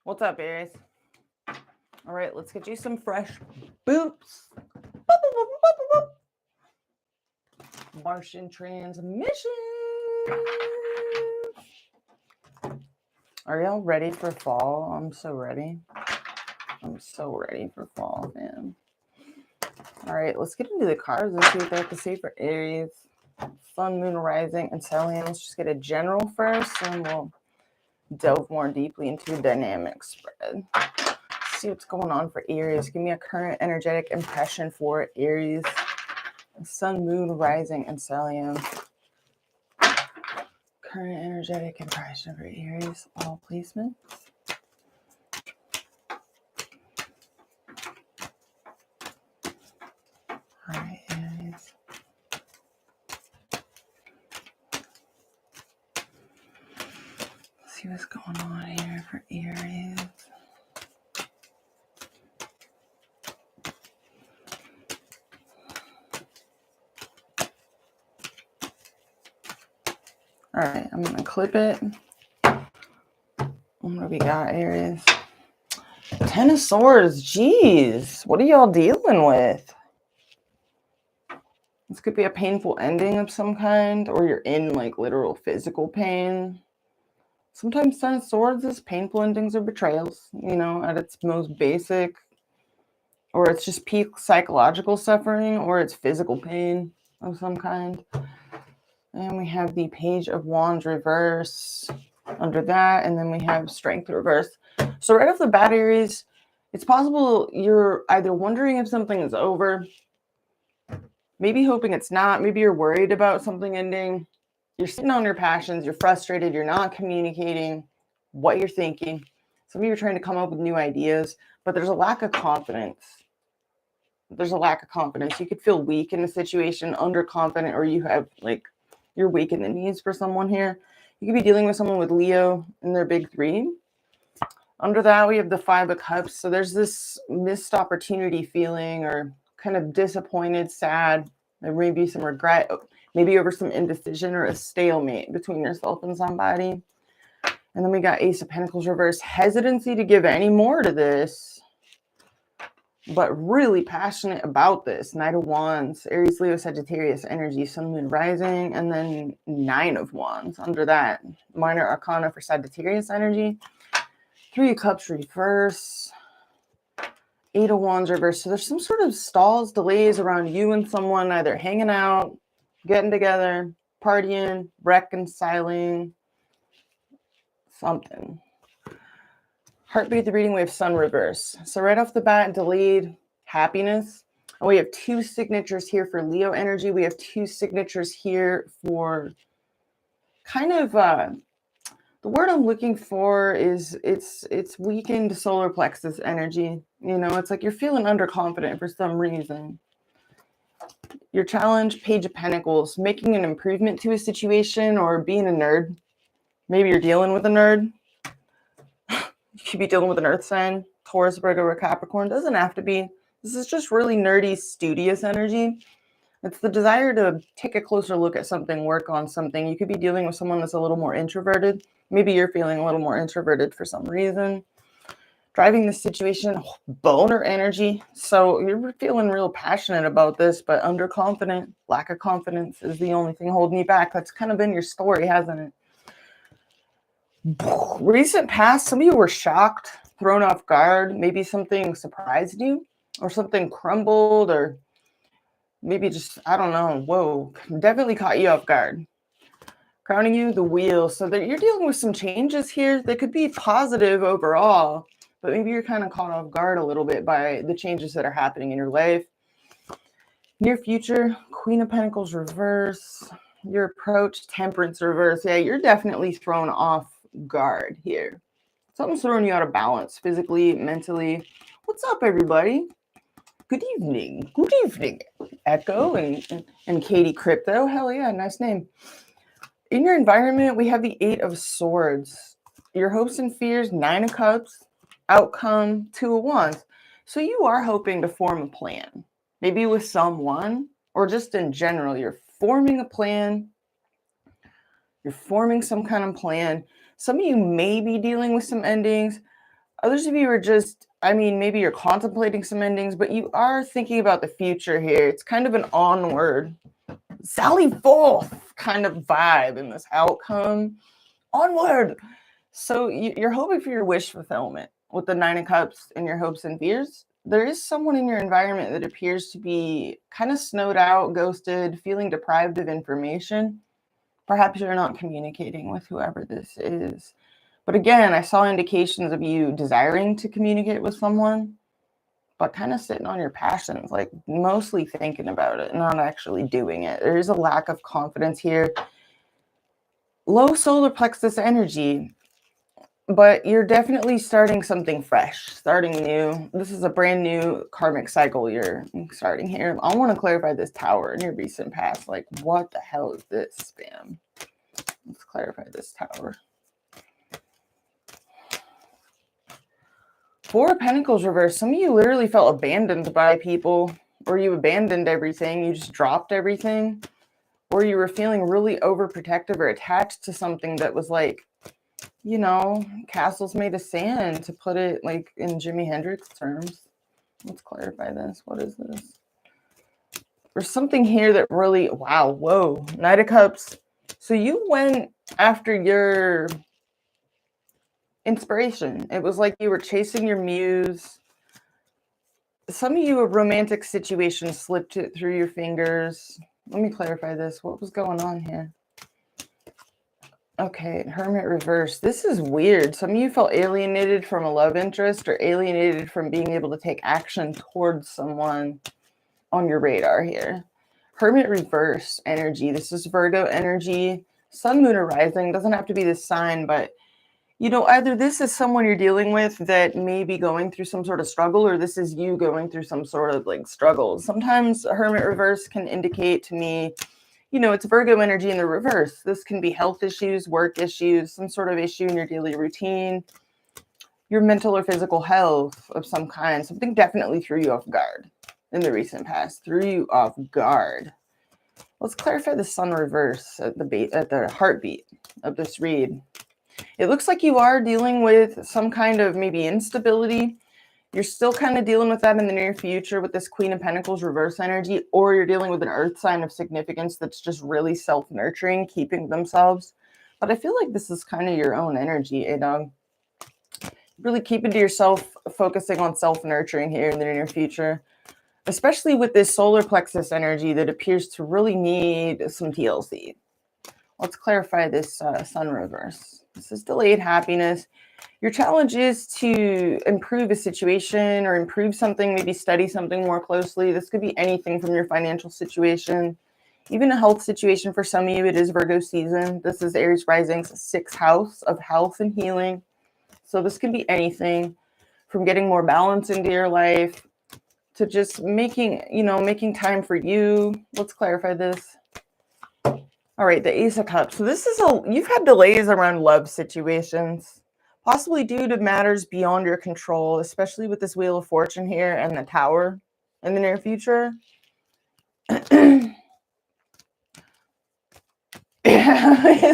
What's up, Aries? All right, let's get you some fresh boops. Boop, boop, boop, boop, boop, boop. Martian transmission. Are y'all ready for fall? I'm so ready. I'm so ready for fall, man. All right, let's get into the cards and see what they have to say for Aries. Sun, Moon, Rising, and Stellium. Let's just get a general first, and we'll delve more deeply into a dynamic spread. See what's going on for Aries. Give me a current energetic impression for Aries. Sun, Moon, Rising, and Stellium. Current energetic impression for Aries. All placements. All right, Aries. Let's see what's going on here for Aries. All right, I'm going to clip it. What do we got, Aries? Ten of Swords. Jeez, what are y'all dealing with? This could be a painful ending of some kind, or you're in like literal physical pain. Sometimes Ten of Swords is painful endings or betrayals, you know, at its most basic. Or it's just peak psychological suffering, or it's physical pain of some kind. And we have the Page of Wands reverse under that, and then we have Strength reverse. So right off the bat, Aries, it's possible you're either wondering if something is over, maybe hoping it's not, maybe you're worried about something ending, you're sitting on your passions, you're frustrated, you're not communicating what you're thinking. Some of you are trying to come up with new ideas, but there's a lack of confidence. There's a lack of confidence. You could feel weak in a situation, underconfident, or you have like, you're weak in the knees for someone here. You could be dealing with someone with Leo in their big three. Under that, we have the Five of Cups. So there's this missed opportunity feeling, or kind of disappointed, sad. There may be some regret, maybe over some indecision or a stalemate between yourself and somebody. And then we got Ace of Pentacles reverse. Hesitancy to give any more to this, but really passionate about this. Knight of Wands, Aries, Leo, Sagittarius energy, Sun, Moon, Rising, and then Nine of Wands under that. Minor Arcana for Sagittarius energy. Three of Cups reverse. Eight of Wands reverse. So there's some sort of stalls, delays around you and someone either hanging out, getting together, partying, reconciling, something. Heartbeat, the reading, we have Sun reverse. So right off the bat, delayed happiness. And we have two signatures here for Leo energy. We have two signatures here for kind of, the word I'm looking for is it's weakened solar plexus energy. You know, it's like you're feeling underconfident for some reason. Your challenge, Page of Pentacles, making an improvement to a situation or being a nerd. Maybe you're dealing with a nerd. You could be dealing with an earth sign, Taurus, Virgo, or Capricorn. Doesn't have to be. This is just really nerdy, studious energy. It's the desire to take a closer look at something, work on something. You could be dealing with someone that's a little more introverted. Maybe you're feeling a little more introverted for some reason. Driving this situation, boner energy. So you're feeling real passionate about this, but underconfident, lack of confidence is the only thing holding you back. That's kind of been your story, hasn't it? Recent past, some of you were shocked, thrown off guard. Maybe something surprised you, or something crumbled, or maybe just, I don't know. Whoa, definitely caught you off guard. Crowning you, the Wheel. So that you're dealing with some changes here. They could be positive overall, but maybe you're kind of caught off guard a little bit by the changes that are happening in your life. Near future, Queen of Pentacles reverse. Your approach, Temperance reverse. Yeah, you're definitely thrown off guard here. Something's throwing you out of balance physically, mentally. What's up, everybody? Good evening. Good evening, Echo and Katie Crypto. Hell yeah, nice name. In your environment, we have the Eight of Swords. Your hopes and fears, Nine of Cups. Outcome, Two of Wands. So you are hoping to form a plan. Maybe with someone, or just in general, you're forming a plan. You're forming some kind of plan. Some of you may be dealing with some endings, Others of you are just, I mean, maybe you're contemplating some endings, but you are thinking about the future here. It's kind of an onward, Sally forth kind of vibe in this outcome. Onward. So you're hoping for your wish fulfillment with the Nine of Cups and your hopes and fears. There is someone in your environment that appears to be kind of snowed out, ghosted, feeling deprived of information. Perhaps you're not communicating with whoever this is. But again, I saw indications of you desiring to communicate with someone, but kind of sitting on your passions, like mostly thinking about it, not actually doing it. There is a lack of confidence here. Low solar plexus energy, but you're definitely starting something fresh, starting new. This is a brand new karmic cycle you're starting here. I want to clarify this tower in your recent past. Like, what the hell is this spam? Let's clarify this tower. Four of Pentacles reversed. Some of you literally felt abandoned by people, or you abandoned everything. You just dropped everything, or you were feeling really overprotective or attached to something that was like, you know, castles made of sand, to put it like in Jimi Hendrix terms. Let's clarify this. What is this? There's something here that really, wow, whoa, Knight of Cups. So you went after your inspiration. It was like you were chasing your muse. Some of you, a romantic situation slipped it through your fingers. Let me clarify this. What was going on here? Okay, Hermit reverse. This is weird. Some of you felt alienated from a love interest or alienated from being able to take action towards someone on your radar here. Hermit reverse energy. This is Virgo energy. Sun, moon, or rising. Doesn't have to be this sign, but you know, either this is someone you're dealing with that may be going through some sort of struggle, or this is you going through some sort of like struggle. Sometimes a Hermit reverse can indicate to me, you know, it's Virgo energy in the reverse. This can be health issues, work issues, some sort of issue in your daily routine, your mental or physical health of some kind. Something definitely threw you off guard in the recent past, threw you off guard. Let's clarify the Sun reverse at the heartbeat of this read. It looks like you are dealing with some kind of maybe instability. You're still kind of dealing with that in the near future with this Queen of Pentacles reverse energy, or you're dealing with an earth sign of significance that's just really self-nurturing, keeping themselves. But I feel like this is kind of your own energy, dog. Really keeping to yourself, focusing on self-nurturing here in the near future, especially with this solar plexus energy that appears to really need some TLC. Let's clarify this Sun reverse. This is delayed happiness. Your challenge is to improve a situation or improve something, maybe study something more closely. This could be anything from your financial situation, even a health situation. For some of you, it is Virgo season. This is Aries Rising's 6th house of health and healing. So this could be anything from getting more balance into your life to just making time for you. Let's clarify this. All right, the Ace of Cups. So this is you've had delays around love situations, possibly due to matters beyond your control, especially with this Wheel of Fortune here and the Tower in the near future. It's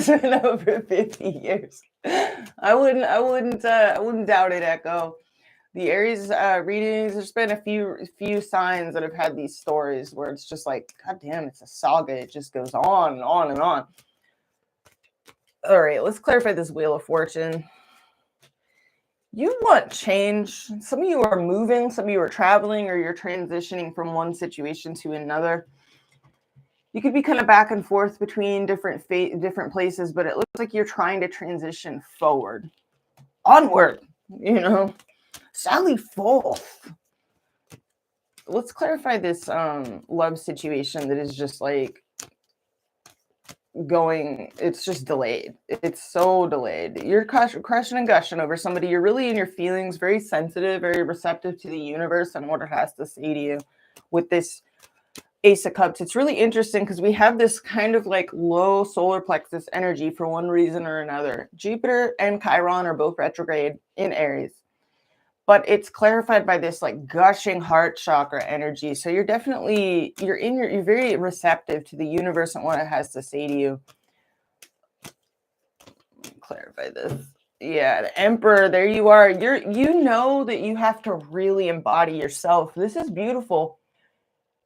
been over 50 years. I wouldn't doubt it, Echo. The Aries readings, there's been a few signs that have had these stories where it's just like, God damn, it's a saga. It just goes on and on and on. All right, let's clarify this Wheel of Fortune. You want change. Some of you are moving, some of you are traveling, or you're transitioning from one situation to another. You could be kind of back and forth between different places, but it looks like you're trying to transition forward. Onward, you know. Sally forth. Let's clarify this love situation that is just like it's just delayed. It's so delayed. You're crushing and gushing over somebody. You're really in your feelings, very sensitive, very receptive to the universe and what it has to say to you with this Ace of Cups. It's really interesting because we have this kind of like low solar plexus energy for one reason or another. Jupiter and Chiron are both retrograde in Aries. But it's clarified by this like gushing heart chakra energy. So you're very receptive to the universe and what it has to say to you. Clarify this. Yeah, the Emperor, there you are. You know that you have to really embody yourself. This is beautiful.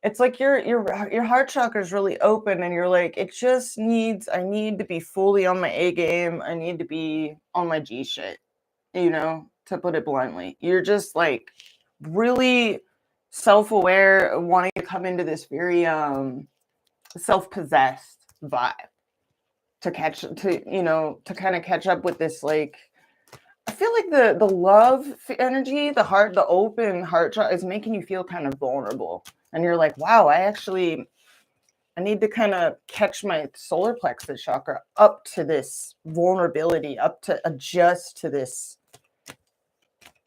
It's like your heart chakra is really open and you're like, it just needs I need to be fully on my A game. I need to be on my G shit, to put it bluntly. You're just like really self-aware, wanting to come into this very self-possessed vibe to kind of catch up with this, like, I feel like the love energy, the open heart chakra is making you feel kind of vulnerable. And you're like, wow, I need to kind of catch my solar plexus chakra up to this vulnerability, up to adjust to this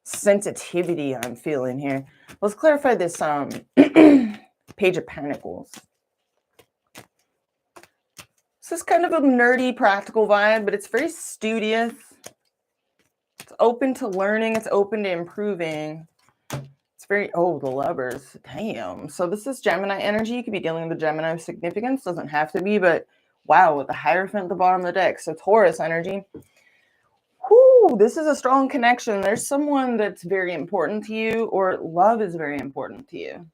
sensitivity I'm feeling here. Let's clarify this Page of Pentacles. This is kind of a nerdy, practical vibe, but it's very studious. It's open to learning. It's open to improving. It's very, the Lovers. Damn. So this is Gemini energy. You could be dealing with the Gemini of significance. Doesn't have to be, but wow, with the Hierophant at the bottom of the deck. So Taurus energy. Whoo, this is a strong connection. There's someone that's very important to you, or love is very important to you.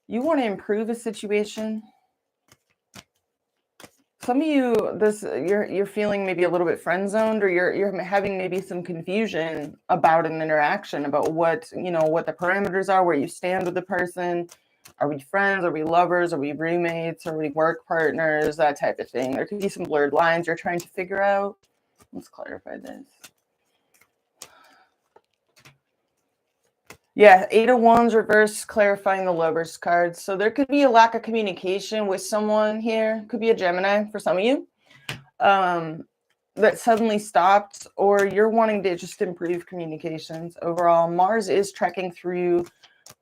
You want to improve a situation. Some of you, you're feeling maybe a little bit friend zoned, or you're having maybe some confusion about an interaction, about what the parameters are, where you stand with the person. Are we friends? Are we lovers? Are we roommates? Are we work partners? That type of thing. There could be some blurred lines you're trying to figure out. Let's clarify this. Yeah, Eight of Wands reverse, clarifying the Lovers card. So there could be a lack of communication with someone here. Could be a Gemini for some of you. That suddenly stopped, or you're wanting to just improve communications overall. Mars is trekking through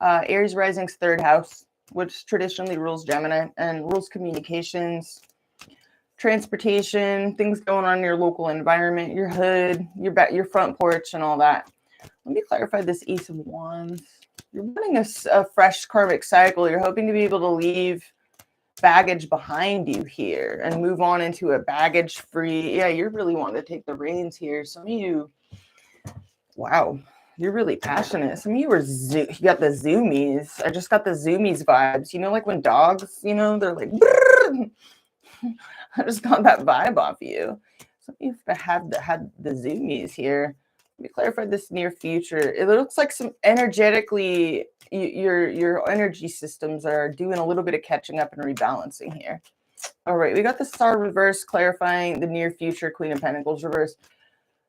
Aries Rising's third house, which traditionally rules Gemini and rules communications, transportation, things going on in your local environment, your hood, your front porch, and all that. Let me clarify this Ace of Wands. You're running a fresh karmic cycle. You're hoping to be able to leave baggage behind you here and move on into a baggage-free. Yeah, you're really wanting to take the reins here. Some of you, wow, you're really passionate. Some of you you got the zoomies. I just got the zoomies vibes. Like when dogs, they're like, I just got that vibe off you. Some of you have had the zoomies here. Let me clarify this near future. It looks like some energetically, your energy systems are doing a little bit of catching up and rebalancing here. All right, we got the Star reverse, clarifying the near future, Queen of Pentacles reverse.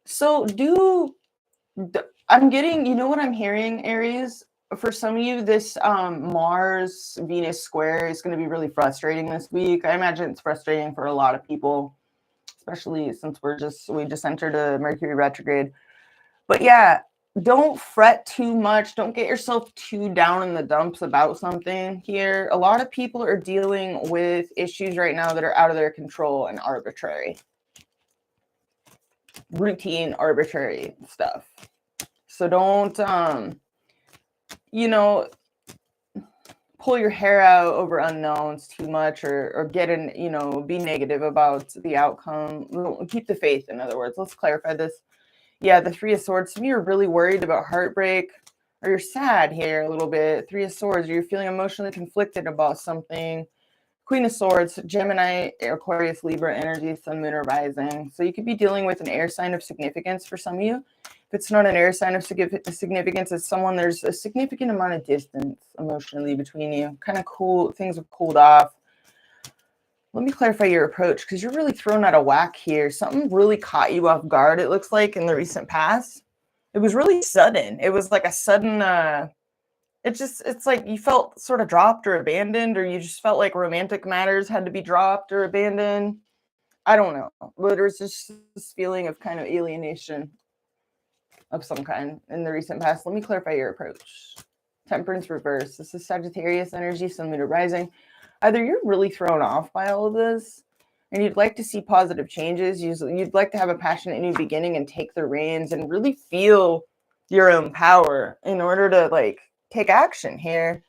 So I'm getting, what I'm hearing, Aries? For some of you, this Mars-Venus square is going to be really frustrating this week. I imagine it's frustrating for a lot of people, especially since we just entered a Mercury retrograde. But yeah, don't fret too much. Don't get yourself too down in the dumps about something here. A lot of people are dealing with issues right now that are out of their control and arbitrary. Routine, arbitrary stuff. So don't, pull your hair out over unknowns too much, or get in, be negative about the outcome. Keep the faith, in other words. Let's clarify this. Yeah, the Three of Swords. Some of you are really worried about heartbreak, or you're sad here a little bit. Three of Swords, or you're feeling emotionally conflicted about something. Queen of Swords, Gemini, Aquarius, Libra energy, Sun, Moon, or Rising. So you could be dealing with an air sign of significance for some of you. If it's not an air sign of significance, it's someone there's a significant amount of distance emotionally between you. Kind of cool. Things have cooled off. Let me clarify your approach, because you're really thrown out of whack here. Something really caught you off guard, it looks like, in the recent past. It was really sudden. It was like a sudden, it's like you felt sort of dropped or abandoned, or you just felt like romantic matters had to be dropped or abandoned. I don't know. But there was just this feeling of kind of alienation of some kind in the recent past. Let me clarify your approach. Temperance reverse. This is Sagittarius energy, Sun, Moon, or Rising. Either you're really thrown off by all of this and you'd like to see positive changes. You'd like to have a passionate new beginning and take the reins and really feel your own power in order to take action here.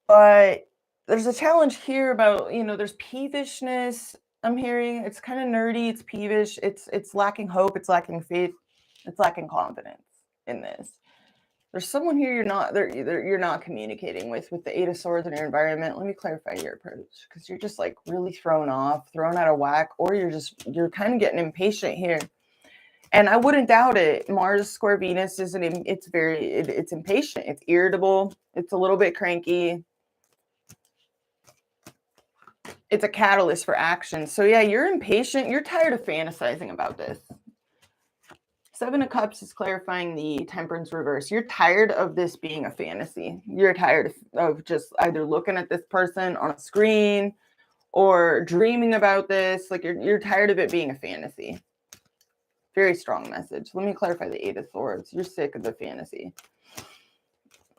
But there's a challenge here about, there's peevishness I'm hearing. It's kind of nerdy, it's peevish, it's lacking hope, it's lacking faith, it's lacking confidence in this. There's someone here you're not communicating with the Eight of Swords in your environment. Let me clarify your approach, because you're just like really thrown off, thrown out of whack, or you're kind of getting impatient here. And I wouldn't doubt it. Mars square Venus it's impatient, it's irritable, it's a little bit cranky. It's a catalyst for action. So yeah, you're impatient. You're tired of fantasizing about this. Seven of Cups is clarifying the Temperance reverse. You're tired of this being a fantasy. You're tired of just either looking at this person on a screen or dreaming about this. Like you're tired of it being a fantasy. Very strong message. Let me clarify the Eight of Swords. You're sick of the fantasy.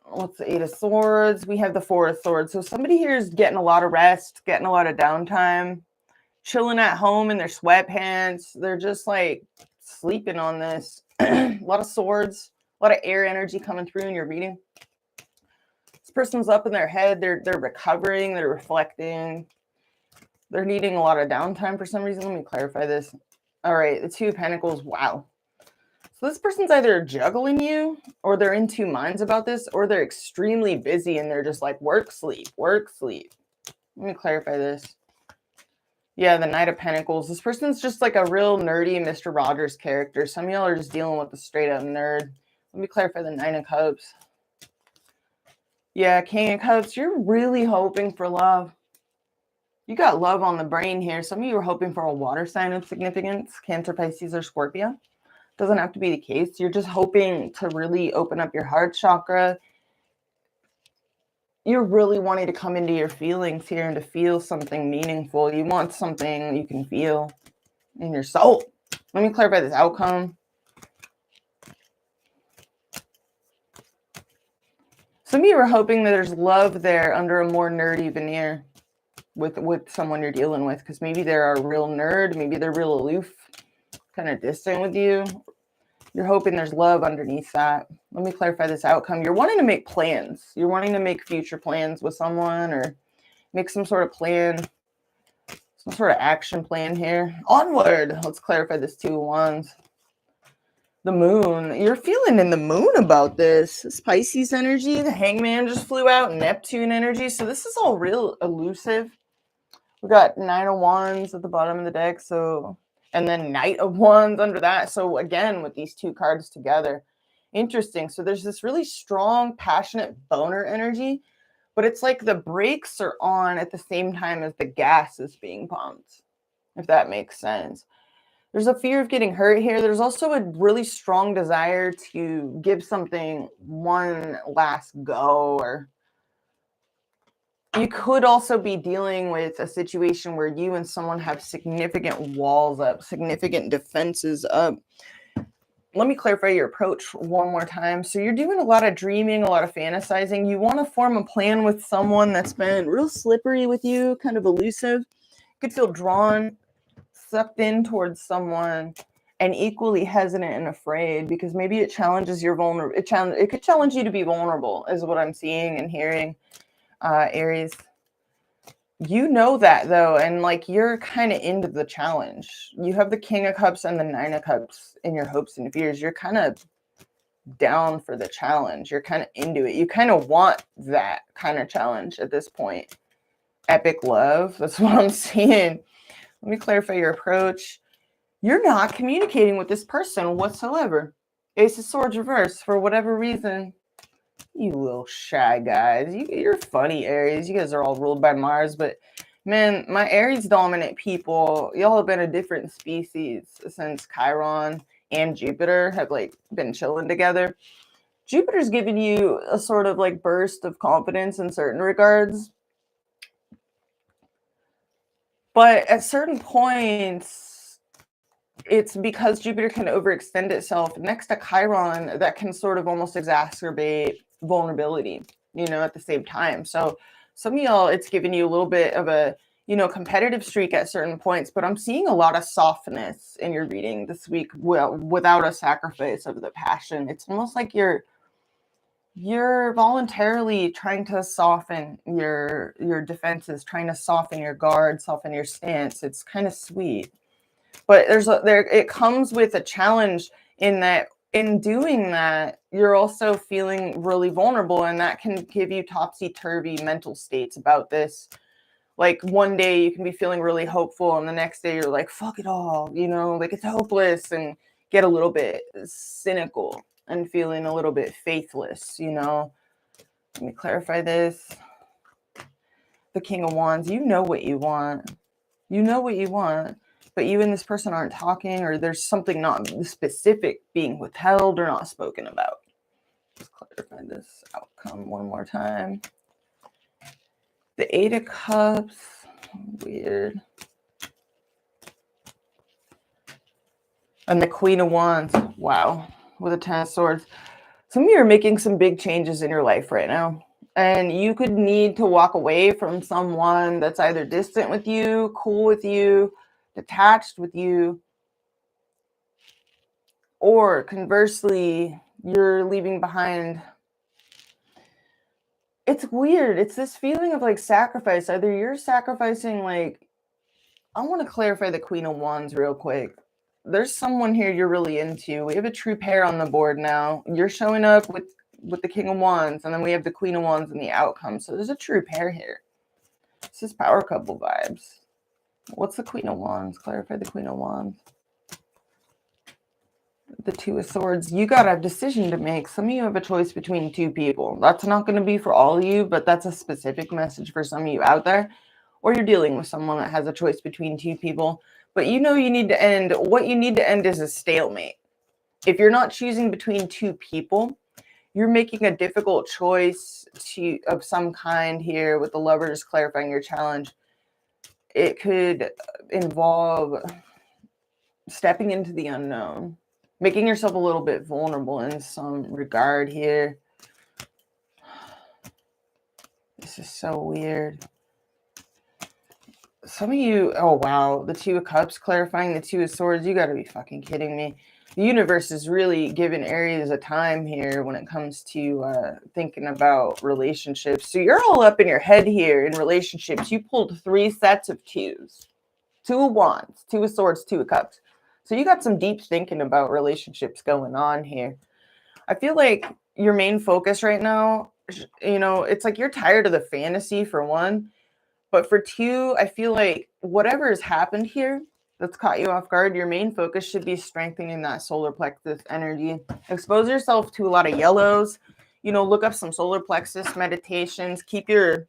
What's the Eight of Swords? We have the Four of Swords. So somebody here is getting a lot of rest, getting a lot of downtime, chilling at home in their sweatpants. They're just like sleeping on this. A lot of swords, a lot of air energy coming through in your reading. This person's up in their head. They're recovering. They're reflecting. They're needing a lot of downtime for some reason. Let me clarify this. All right, the Two of Pentacles. Wow. So this person's either juggling you, or they're in two minds about this, or they're extremely busy and they're just like work, sleep, work, sleep. Let me clarify this. Yeah, the Knight of Pentacles. This person's just like a real nerdy Mr. Rogers character. Some of y'all are just dealing with a straight up nerd. Let me clarify the Nine of Cups. Yeah, King of Cups. You're really hoping for love. You got love on the brain here. Some of you are hoping for a water sign of significance. Cancer, Pisces, or Scorpio. Doesn't have to be the case. You're just hoping to really open up your heart chakra. You're really wanting to come into your feelings here and to feel something meaningful. You want something you can feel in your soul. Let me clarify this outcome. Some of you are hoping that there's love there under a more nerdy veneer with someone you're dealing with, because maybe they're a real nerd, maybe they're real aloof, kind of distant with you. You're hoping there's love underneath that. Let me clarify this outcome. You're wanting to make plans. You're wanting to make future plans with someone, or make some sort of plan, some sort of action plan here. Onward. Let's clarify this Two of Wands. The Moon. You're feeling in the moon about this. This Pisces energy. The Hangman just flew out. Neptune energy. So this is all real elusive. We got Nine of Wands at the bottom of the deck. So, and then Knight of Wands under that. So again, with these two cards together, interesting. So there's this really strong, passionate boner energy, but it's like the brakes are on at the same time as the gas is being pumped, if that makes sense. There's a fear of getting hurt here. There's also a really strong desire to give something one last go, or you could also be dealing with a situation where you and someone have significant walls up, significant defenses up. Let me clarify your approach one more time. So you're doing a lot of dreaming, a lot of fantasizing. You want to form a plan with someone that's been real slippery with you, kind of elusive. You could feel drawn, sucked in towards someone, and equally hesitant and afraid, because maybe it challenges your it could challenge you to be vulnerable, is what I'm seeing and hearing. Aries, you know that though, and like you're kind of into the challenge. You have the King of Cups and the Nine of Cups in your hopes and fears. You're kind of down for the challenge. You're kind of into it. You kind of want that kind of challenge at this point. Epic love. That's what I'm seeing. Let me clarify your approach. You're not communicating with this person whatsoever. Ace of Swords reverse, for whatever reason. You little shy guys. You're funny, Aries. You guys are all ruled by Mars, but man, my Aries dominant people, y'all have been a different species since Chiron and Jupiter have like been chilling together. Jupiter's giving you a sort of like burst of confidence in certain regards. But at certain points, it's because Jupiter can overextend itself next to Chiron that can sort of almost exacerbate vulnerability, you know, at the same time. So some of y'all, it's giving you a little bit of a, you know, competitive streak at certain points, but I'm seeing a lot of softness in your reading this week, well, without a sacrifice of the passion. It's almost like you're you're voluntarily trying to soften your defenses, trying to soften your guard, soften your stance. It's kind of sweet. But it comes with a challenge in that in doing that, you're also feeling really vulnerable, and that can give you topsy-turvy mental states about this. Like one day you can be feeling really hopeful, and the next day you're like, fuck it all, like it's hopeless, and get a little bit cynical and feeling a little bit faithless. Let me clarify this. The King of Wands, you know what you want. You know what you want, but you and this person aren't talking, or there's something not specific being withheld or not spoken about. Let's clarify this outcome one more time. The Eight of Cups, weird. And the Queen of Wands, wow, with a Ten of Swords. Some of you are making some big changes in your life right now. And you could need to walk away from someone that's either distant with you, cool with you, detached with you, or conversely, you're leaving behind. It's weird. It's this feeling of like sacrifice. Either you're sacrificing, like, I want to clarify the Queen of Wands real quick. There's someone here you're really into. We have a true pair on the board now. You're showing up with the King of Wands, and then we have the Queen of Wands and the outcome. So there's a true pair here. This is power couple vibes. What's the Queen of Wands? Clarify the Queen of Wands. The Two of Swords. You got a decision to make. Some of you have a choice between two people. That's not going to be for all of you, but that's a specific message for some of you out there. Or you're dealing with someone that has a choice between two people. But you need to end. What you need to end is a stalemate. If you're not choosing between two people, you're making a difficult choice of some kind here with the Lovers clarifying your challenge. It could involve stepping into the unknown, making yourself a little bit vulnerable in some regard here. This is so weird. Some of you, oh wow, the Two of Cups clarifying the Two of Swords. You got to be fucking kidding me. The universe is really giving Aries a time here when it comes to thinking about relationships. So you're all up in your head here in relationships. You pulled 3 sets of twos. 2 of Wands, 2 of Swords, 2 of Cups. So you got some deep thinking about relationships going on here. I feel like your main focus right now, it's like you're tired of the fantasy for one. But for 2, I feel like whatever has happened here that's caught you off guard, your main focus should be strengthening that solar plexus energy. Expose yourself to a lot of yellows. Look up some solar plexus meditations. Keep your,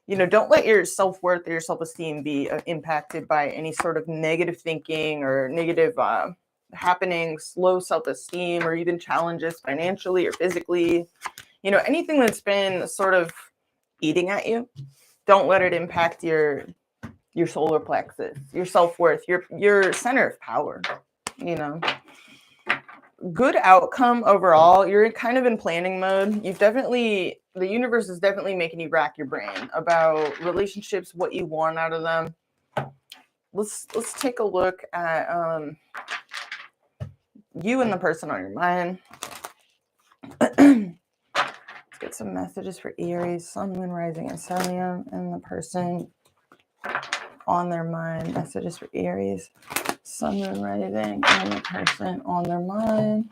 don't let your self-worth or your self-esteem be impacted by any sort of negative thinking or negative happenings, low self-esteem, or even challenges financially or physically. Anything that's been sort of eating at you. Don't let it impact your solar plexus, your self-worth, your center of power. Good outcome overall. You're kind of in planning mode. The universe is definitely making you rack your brain about relationships, what you want out of them. Let's take a look at you and the person on your mind. Get some messages for Aries, Sun, Moon, Rising, and Stellium, and the person on their mind. Messages for Aries, Sun, Moon, Rising, and the person on their mind.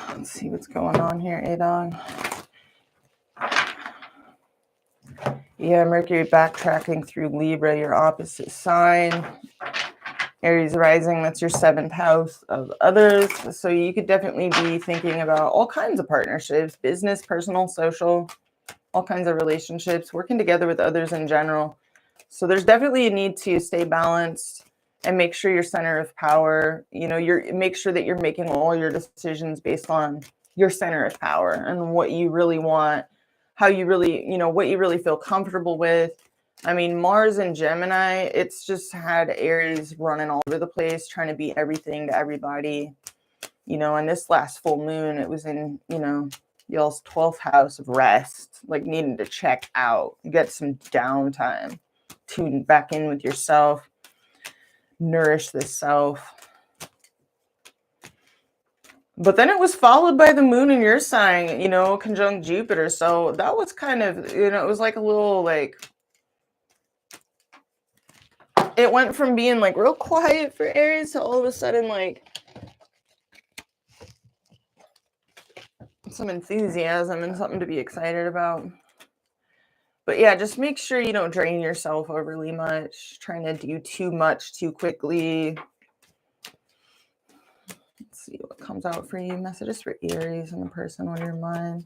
Let's see what's going on here, Adon. Yeah, Mercury backtracking through Libra, your opposite sign. Aries rising, that's your 7th house of others. So you could definitely be thinking about all kinds of partnerships, business, personal, social, all kinds of relationships, working together with others in general. So there's definitely a need to stay balanced and make sure your center of power, make sure that you're making all your decisions based on your center of power and what you really want, how you really, what you really feel comfortable with. I mean, Mars and Gemini, it's just had Aries running all over the place, trying to be everything to everybody. And this last full moon, it was in, Y'all's 12th house of rest, like needing to check out, get some downtime, tune back in with yourself, nourish this self. But then it was followed by the moon in your sign, you know, conjunct Jupiter. So that was kind of, you know, it was like a little like, it went from being like real quiet for Aries to all of a sudden like some enthusiasm and something to be excited about. But yeah, just make sure you don't drain yourself overly much, trying to do too much too quickly. Let's see what comes out for you. Messages for Aries and the person on your mind.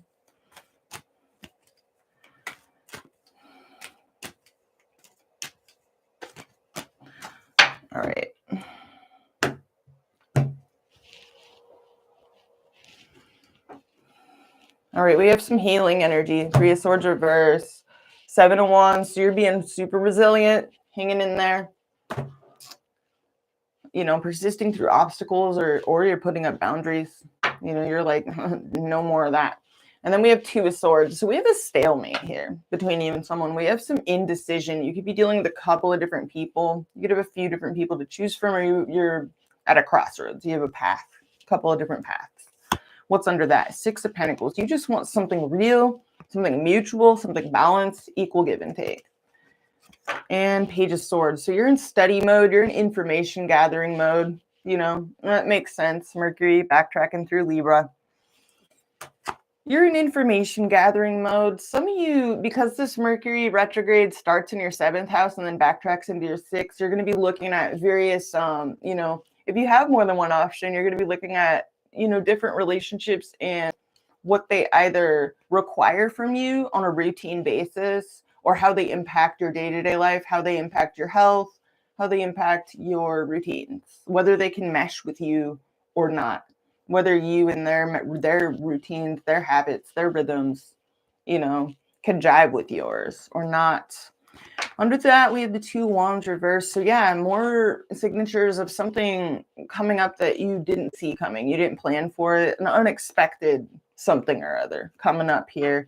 All right. All right, we have some healing energy. 3 of Swords reverse, 7 of Wands. So you're being super resilient, hanging in there. You know, persisting through obstacles, or you're putting up boundaries. You know, you're like, no more of that. And then we have 2 of Swords. So we have a stalemate here between you and someone. We have some indecision. You could be dealing with a couple of different people. You could have a few different people to choose from, or you're at a crossroads. You have a path, a couple of different paths. What's under that? 6 of Pentacles. You just want something real, something mutual, something balanced, equal give and take. And Page of Swords. So you're in study mode. You're in information gathering mode. You know, that makes sense. Mercury backtracking through Libra. You're in information gathering mode. Some of you, because this Mercury retrograde starts in your 7th house and then backtracks into your 6th, you're going to be looking at various, you know, if you have more than one option, you're going to be looking at, you know, different relationships and what they either require from you on a routine basis, or how they impact your day-to-day life, how they impact your health, how they impact your routines, whether they can mesh with you or not, whether you and their routines, their habits, their rhythms, you know, can jive with yours or not. Under that, we have the 2 Wands reversed. So yeah, more signatures of something coming up that you didn't see coming. You didn't plan for it. An unexpected something or other coming up here.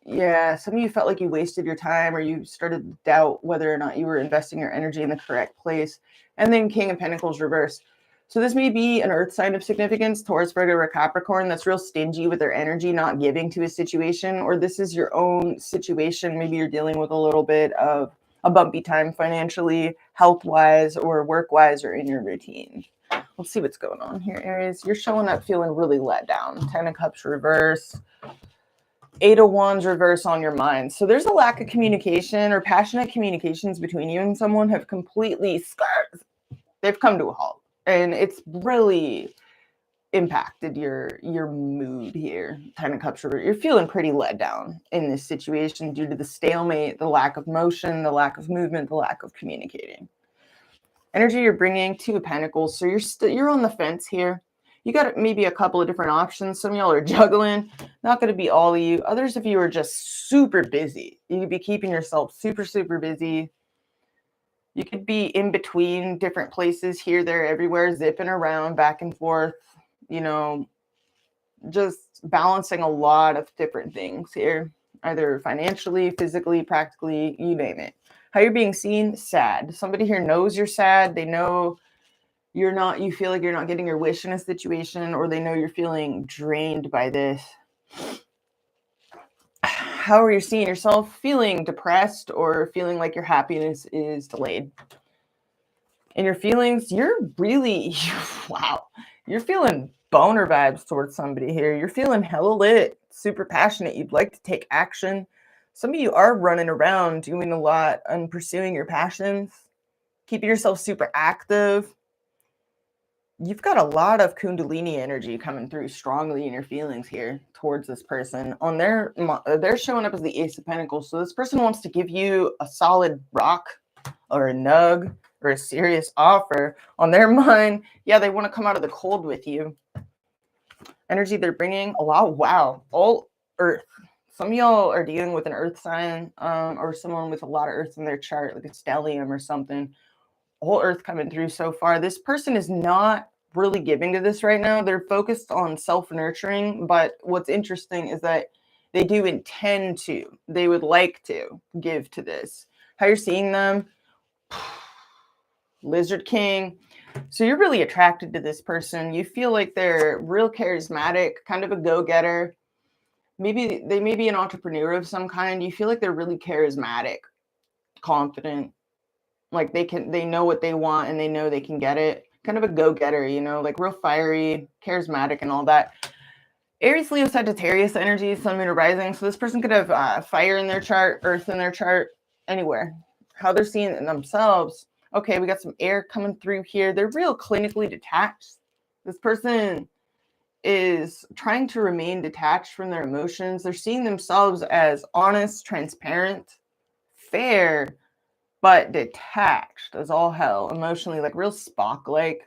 Yeah, some of you felt like you wasted your time, or you started to doubt whether or not you were investing your energy in the correct place. And then King of Pentacles reversed. So this may be an earth sign of significance, Taurus, Virgo, or Capricorn, that's real stingy with their energy, not giving to a situation, or this is your own situation. Maybe you're dealing with a little bit of a bumpy time financially, health-wise, or work-wise, or in your routine. Let's see what's going on here, Aries. You're showing up feeling really let down. 10 of Cups reverse. 8 of Wands reverse on your mind. So there's a lack of communication, or passionate communications between you and someone have completely they've come to a halt. And it's really impacted your mood here. 10 of Cups reverse. You're feeling pretty let down in this situation due to the stalemate, the lack of motion, the lack of movement, the lack of communicating. Energy you're bringing, 2 of Pentacles. So you're on the fence here. You got maybe a couple of different options. Some of y'all are juggling. Not going to be all of you. Others of you are just super busy. You could be keeping yourself super, super busy. You could be in between different places, here, there, everywhere, zipping around back and forth, you know, just balancing a lot of different things here, either financially, physically, practically, you name it. How you're being seen, sad. Somebody here knows you're sad. They know you're not, you feel like you're not getting your wish in a situation, or they know you're feeling drained by this. How are you seeing yourself? Feeling depressed, or feeling like your happiness is delayed. In your feelings, you're really, wow, you're feeling boner vibes towards somebody here. You're feeling hella lit, super passionate. You'd like to take action. Some of you are running around doing a lot and pursuing your passions, keeping yourself super active. You've got a lot of Kundalini energy coming through strongly in your feelings here towards this person. On they're showing up as the Ace of Pentacles. So this person wants to give you a solid rock, or a nug, or a serious offer. On their mind, yeah, they want to come out of the cold with you. Energy they're bringing a lot. Wow, all earth. Some of y'all are dealing with an earth sign, or someone with a lot of earth in their chart, like a stellium or something. Whole earth coming through so far. This person is not really giving to this right now. They're focused on self-nurturing, but what's interesting is that they do intend to. They would like to give to this. How you're seeing them? Lizard King. So you're really attracted to this person. You feel like they're real charismatic, kind of a go-getter. Maybe they may be an entrepreneur of some kind. You feel like they're really charismatic, confident, like they know what they want and they know they can get it. Kind of a go-getter, you know, like real fiery, charismatic and all that. Aries, Leo, Sagittarius energy, Sun, Moon, or Rising. So this person could have fire in their chart, earth in their chart, anywhere. How they're seeing it in themselves. Okay, we got some air coming through here. They're real clinically detached. This person is trying to remain detached from their emotions. They're seeing themselves as honest, transparent, fair, but detached as all hell, emotionally, like real Spock-like.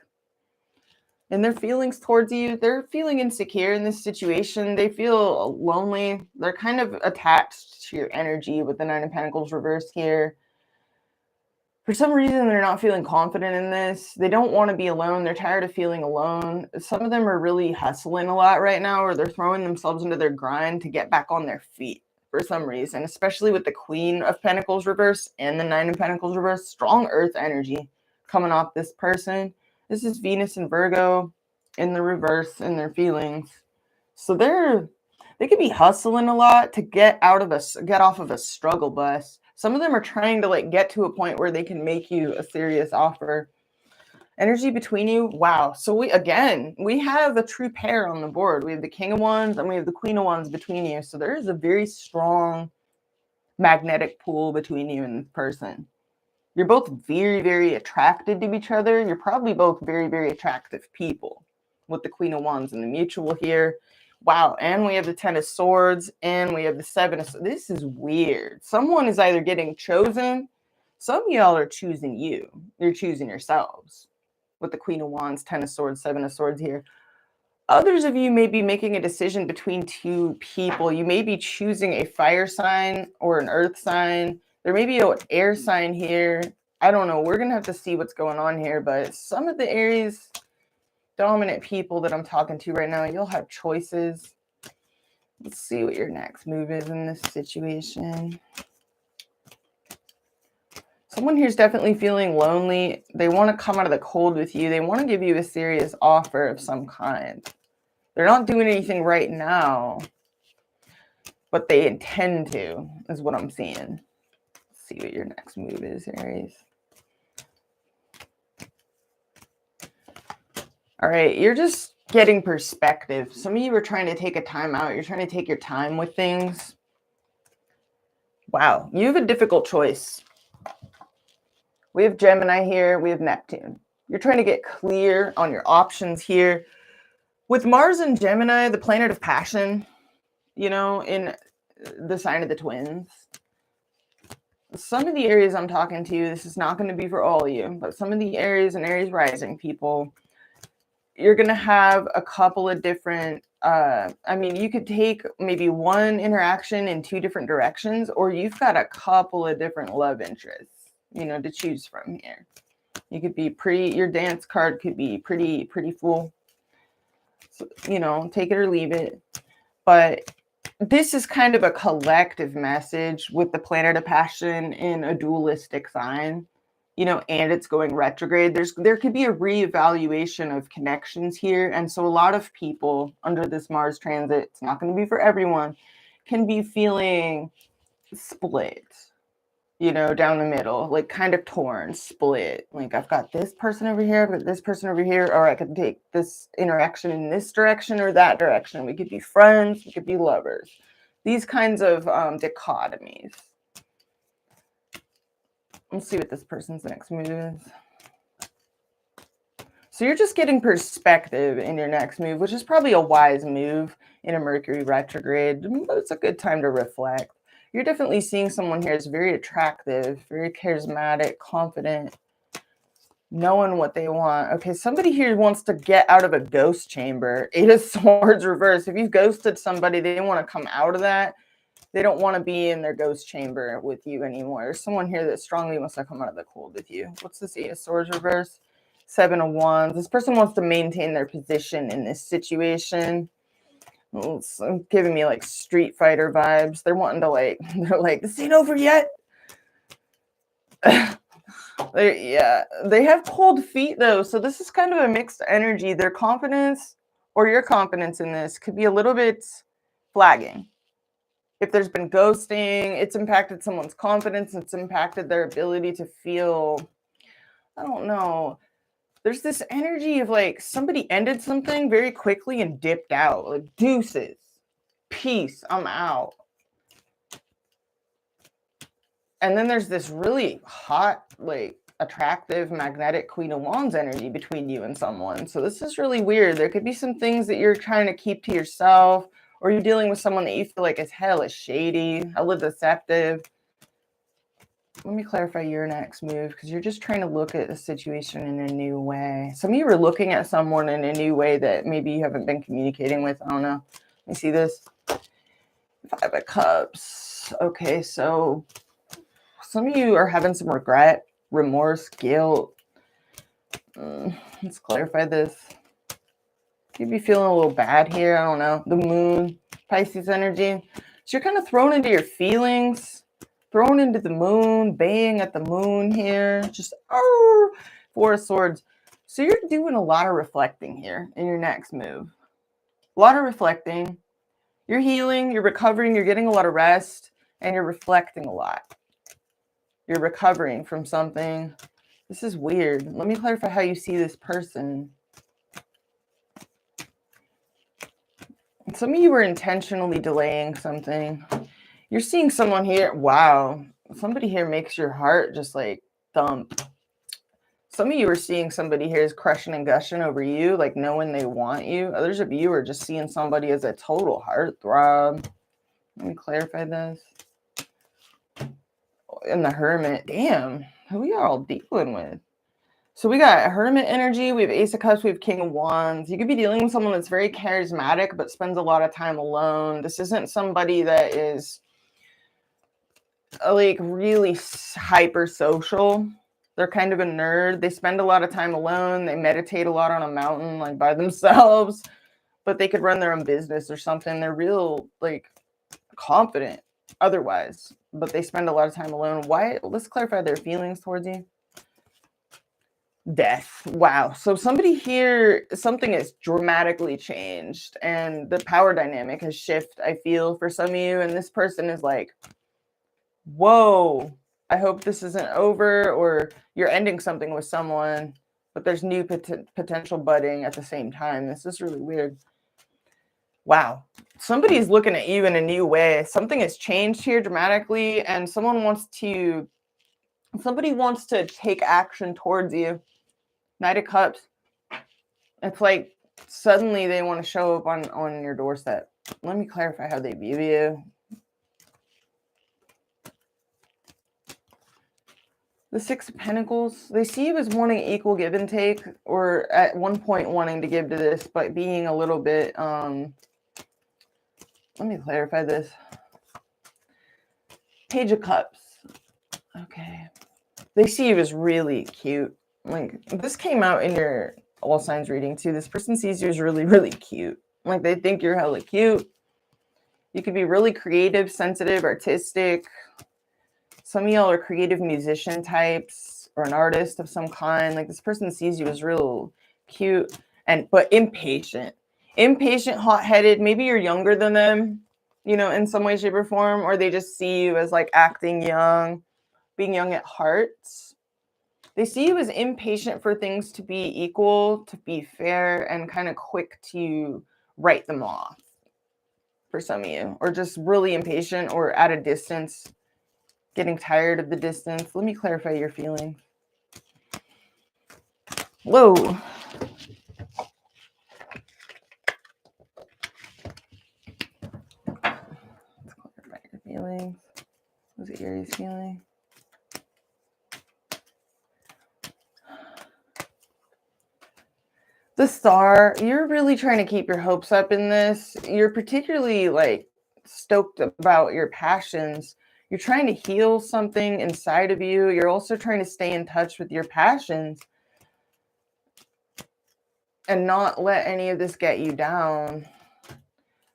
And their feelings towards you, they're feeling insecure in this situation. They feel lonely. They're kind of attached to your energy with the Nine of Pentacles reversed here. For some reason, they're not feeling confident in this. They don't want to be alone. They're tired of feeling alone. Some of them are really hustling a lot right now, or they're throwing themselves into their grind to get back on their feet for some reason, especially with the Queen of Pentacles reverse and the Nine of Pentacles reverse. Strong earth energy coming off this person. This is Venus and Virgo in the reverse in their feelings. So they could be hustling a lot to get off of a struggle bus. Some of them are trying to like get to a point where they can make you a serious offer. Energy between you. Wow. So we have a true pair on the board. We have the King of Wands and we have the Queen of Wands between you. So there is a very strong magnetic pull between you and this person. You're both very, very attracted to each other. You're probably both very, very attractive people with the Queen of Wands and the mutual here. Wow, and we have the Ten of Swords, and we have the Seven of Swords. This is weird. Someone is either getting chosen. Some of y'all are choosing you. You're choosing yourselves with the Queen of Wands, Ten of Swords, Seven of Swords here. Others of you may be making a decision between two people. You may be choosing a fire sign or an earth sign. There may be an air sign here. I don't know. We're going to have to see what's going on here. But some of the Aries dominant people that I'm talking to right now, you'll have choices. Let's see what your next move is in this situation. Someone here's definitely feeling lonely. They want to come out of the cold with you. They want to give you a serious offer of some kind. They're not doing anything right now, but they intend to, is what I'm seeing. Let's see what your next move is, Aries. All right, you're just getting perspective. Some of you are trying to take a time out. You're trying to take your time with things. Wow, you have a difficult choice. We have Gemini here. We have Neptune. You're trying to get clear on your options here. With Mars and Gemini, the planet of passion, you know, in the sign of the twins. Some of the areas I'm talking to, this is not going to be for all of you, but some of the Aries and Aries rising people, you're going to have a couple of different, I mean, you could take maybe one interaction in two different directions, or you've got a couple of different love interests, you know, to choose from here. You could be your dance card could be pretty full. So, you know, take it or leave it. But this is kind of a collective message with the planet of passion in a dualistic sign, you know, and it's going retrograde. There could be a reevaluation of connections here. And so a lot of people under this Mars transit, it's not going to be for everyone, can be feeling split, you know, down the middle, like kind of torn, split. Like I've got this person over here, I've got this person over here, or I could take this interaction in this direction or that direction. We could be friends, we could be lovers. These kinds of dichotomies. Let's see what this person's next move is. So you're just getting perspective in your next move, which is probably a wise move in a Mercury retrograde. But it's a good time to reflect. You're definitely seeing someone here is very attractive, very charismatic, confident, knowing what they want. Okay, somebody here wants to get out of a ghost chamber. Eight of Swords reverse. If you've ghosted somebody, they want to come out of that. They don't want to be in their ghost chamber with you anymore. There's someone here that strongly wants to come out of the cold with you. What's this Eight of Swords reverse? Seven of Wands. This person wants to maintain their position in this situation. It's giving me like Street Fighter vibes. They're wanting to like, they're like, this ain't over yet. Yeah, they have cold feet though. So this is kind of a mixed energy. Their confidence or your confidence in this could be a little bit flagging. If there's been ghosting, it's impacted someone's confidence. It's impacted their ability to feel, I don't know. There's this energy of like somebody ended something very quickly and dipped out. Like deuces, peace, I'm out. And then there's this really hot, like attractive, magnetic Queen of Wands energy between you and someone. So this is really weird. There could be some things that you're trying to keep to yourself, or you're dealing with someone that you feel like is hella shady, hella deceptive. Let me clarify your next move, because you're just trying to look at the situation in a new way. Some of you are looking at someone in a new way that maybe you haven't been communicating with. I don't know. Let me see this. Five of Cups. Okay, so some of you are having some regret, remorse, guilt. Let's clarify this. You'd be feeling a little bad here. I don't know. The Moon, Pisces energy. So you're kind of thrown into your feelings, thrown into the moon, baying at the moon here. Just, oh, Four of Swords. So you're doing a lot of reflecting here in your next move. A lot of reflecting. You're healing, you're recovering, you're getting a lot of rest, and you're reflecting a lot. You're recovering from something. This is weird. Let me clarify how you see this person. Some of you are intentionally delaying something. You're seeing someone here. Wow. Somebody here makes your heart just like thump. Some of you are seeing somebody here is crushing and gushing over you, like knowing they want you. Others of you are just seeing somebody as a total heartthrob. Let me clarify this. And the Hermit. Damn. Who are y'all dealing with? So we got Hermit energy, we have Ace of Cups, we have King of Wands. You could be dealing with someone that's very charismatic, but spends a lot of time alone. This isn't somebody that is like really hyper social. They're kind of a nerd. They spend a lot of time alone. They meditate a lot on a mountain, like by themselves, but they could run their own business or something. They're real, like confident otherwise, but they spend a lot of time alone. Why? Let's clarify their feelings towards you. Death. Wow. So somebody here, something has dramatically changed and the power dynamic has shifted, I feel, for some of you. And this person is like, whoa, I hope this isn't over, or you're ending something with someone, but there's new potential budding at the same time. This is really weird. Wow. Somebody's looking at you in a new way. Something has changed here dramatically, and somebody wants to take action towards you. Knight of Cups. It's like suddenly they want to show up on your doorstep. Let me clarify how they view you. The Six of Pentacles. They see you as wanting equal give and take, or at one point wanting to give to this, but being a little bit, let me clarify this. Page of Cups. Okay. They see you as really cute. Like, this came out in your all signs reading too. This person sees you as really, really cute. Like, they think you're hella cute. You could be really creative, sensitive, artistic. Some of y'all are creative musician types or an artist of some kind. Like, this person sees you as real cute, but impatient. Impatient, hot-headed. Maybe you're younger than them, you know, in some way, shape, or form, or they just see you as like acting young, being young at heart. They see you as impatient for things to be equal, to be fair, and kind of quick to write them off for some of you, or just really impatient or at a distance, getting tired of the distance. Let me clarify your feelings. Whoa. Let's clarify your feelings. Was it Aries feeling? The Star, you're really trying to keep your hopes up in this. You're particularly like stoked about your passions. You're trying to heal something inside of you. You're also trying to stay in touch with your passions. and not let any of this get you down.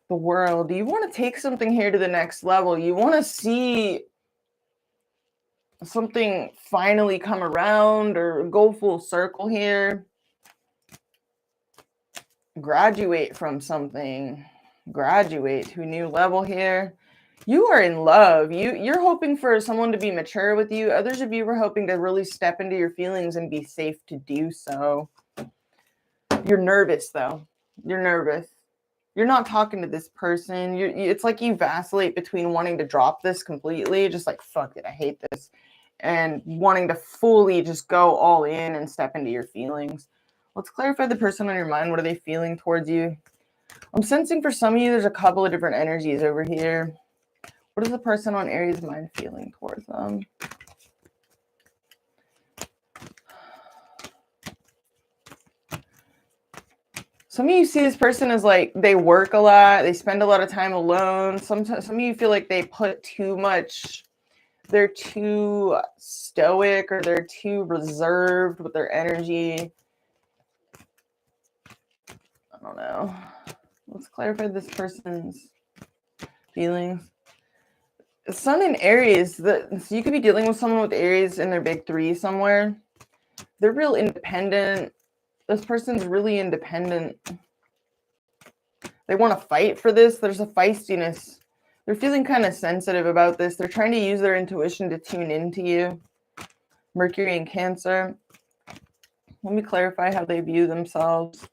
The world, you want to take something here to the next level. You want to see something finally come around or go full circle here. Graduate from something. Graduate to a new level here. You are in love. You're hoping for someone to be mature with you. Others of you were hoping to really step into your feelings and be safe to do so. You're nervous, though. You're nervous. You're not talking to this person. It's like you vacillate between wanting to drop this completely, just like, fuck it, I hate this, and wanting to fully just go all in and step into your feelings. Let's clarify the person on your mind. What are they feeling towards you? I'm sensing for some of you, there's a couple of different energies over here. What is the person on Aries' mind feeling towards them? Some of you see this person as like they work a lot, they spend a lot of time alone. Sometimes some of you feel like they put too much, they're too stoic or they're too reserved with their energy. I don't know. Let's clarify this person's feelings. Sun in Aries, so you could be dealing with someone with Aries in their big three somewhere. They're real independent. This person's really independent. They want to fight for this. There's a feistiness. They're feeling kind of sensitive about this. They're trying to use their intuition to tune into you. Mercury in Cancer. Let me clarify how they view themselves.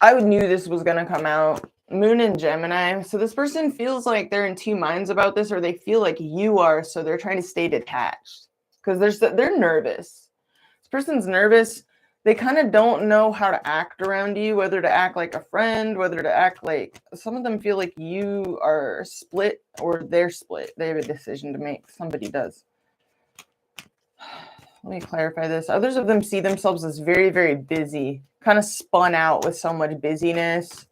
I knew this was going to come out. Moon in Gemini. So this person feels like they're in two minds about this, or they feel like you are, so they're trying to stay detached because they're nervous. This person's nervous. They kind of don't know how to act around you, whether to act like a friend, whether to act like, some of them feel like you are split or they're split. They have a decision to make. Somebody does. Let me clarify this. Others of them see themselves as very, very busy, kind of spun out with so much busyness.